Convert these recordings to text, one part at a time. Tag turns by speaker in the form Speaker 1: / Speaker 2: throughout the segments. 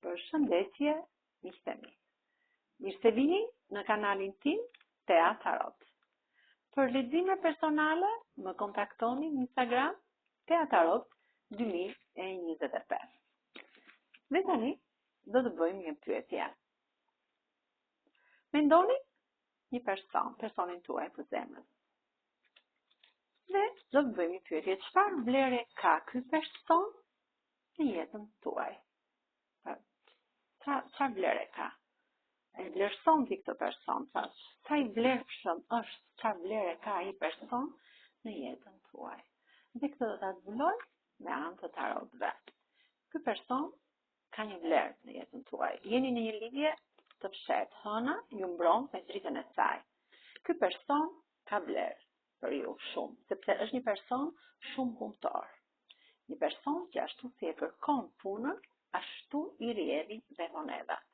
Speaker 1: Përshëndetje, miqtë mi. Mirë se vini në kanalin tim Tea Tarot. Për lexime personale, më kontaktoni në Instagram Tea Tarot 2025. Dhe tani do të bëjmë një pyetje. Mendoni një personin tuaj të zemrës. Dhe do të bëjmë një pyetje, çfarë vlere ka ky person në jetën tuaj? Çfarë vlere ka? E vlerëson ti këtë person? Sa i vlerëshëm është, çfarë vlere ka ai person në jetën tuaj? Dhe këtë do ta zbuloj me anë të tarotëve. Ky person ka një vlerë në jetën tuaj. Jeni në një lidhje të fshehtë, hëna ju mbron me dritën e saj. Ky person ka vlerë për ju shumë, sepse është një person shumë punëtor. Një person që ashtu si e kërkon punën, ashtu i rrjedhin dhe monedat.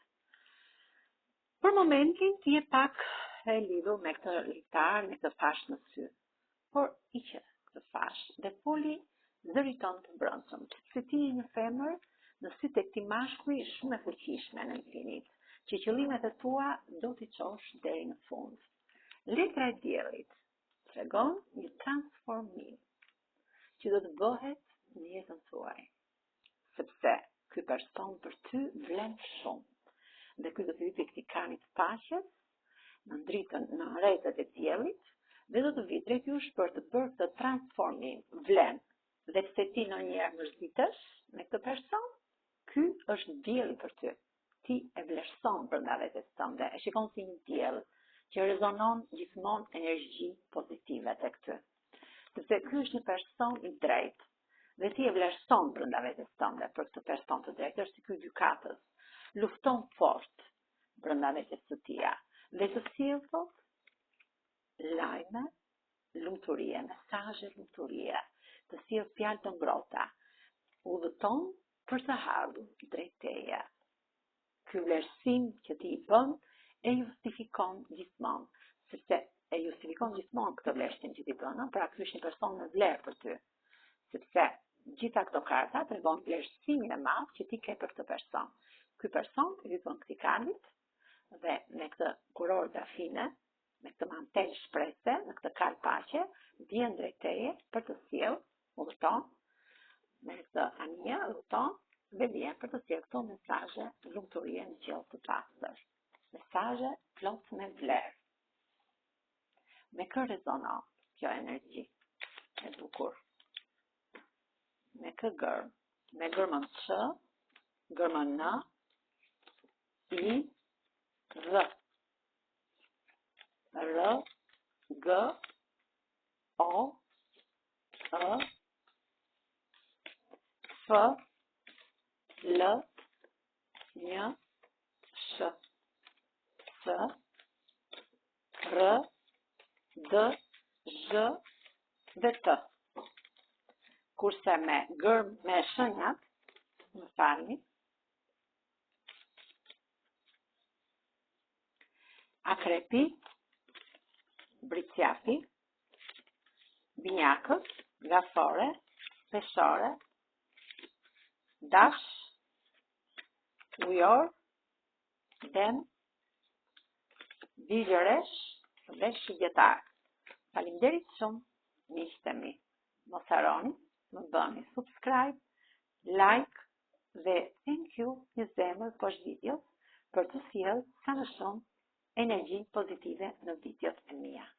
Speaker 1: Për momentin ti je pak e lidhur me këtë litar, me këtë fash në sy. Por hiqe këtë fash dhe foli zërin tonë të brendshëm, se ti je një femër në sy të këtij mashkulli shumë e fuqishme në infinit, që qëllimet e tua do t'i çosh deri në fund. Letra e diellit tregon një transformim që do të bëhet në jetën tuaj, sepse ky person për ty vlen shumë. Dhe ky do të vi këtij kanit të paqes, në dritën, në rrethet e diellit, dhe do të vi drejt jush për të bërë këtë transformim. Vlen. Dhe pse ti ndonjëherë mërzitesh me këtë person, ky është dielli për ty. Ti e vlerëson brenda vetes tënde, e shikon si një diell që rezonon gjithmonë energji pozitive tek ty. Sepse ky është një person i drejtë. Dhe ti e vlerëson brenda vetes tënde për këtë person të drejtë, është si ky gjykatës. Lufton fort brenda vetes së tia dhe të sjell thot lajme, lumturie, mesazhe lumturie, të sjell fjalë të ngrohta, udhëton për të ardhur drejt teje. Ky vlerësim që ti i bën e justifikon gjithmonë, sepse e justifikon gjithmonë këtë vlerësim që ti bën, pra ky është një person me vlerë për ty, sepse gjitha këto karta tregon vlerësimin e madh që ti ke për këtë person. Ky person i bën këtij kanit dhe me këtë kuror dafine, me këtë mantel shprese, me këtë kal paqe, vjen drejt teje për të sjellë, udhëton, me këtë anija udhëton dhe vjen për të sjellë këto mesazhe lumturie në qiell të pastër. Mesazhe plot me vlerë. Me kë rezonon kjo energji e bukur? Me kë gërm? Me gërmën ç, gërmën n, I, R, R, G, O, E, F, L, N, Sh, S, R, D, Z dhe T. Kurse me gërm me shënjat, më falni, akrepi, bricjapi, binjakët, gafore, peshore, dash, ujor, den, vigëresh dhe shigjetar. Faleminderit shumë, miqtë mi. Mos harroni, më bëni subscribe, like dhe thank you një zemër poshtë videos për të sjellë sa më shumë energji pozitive në videot e mia.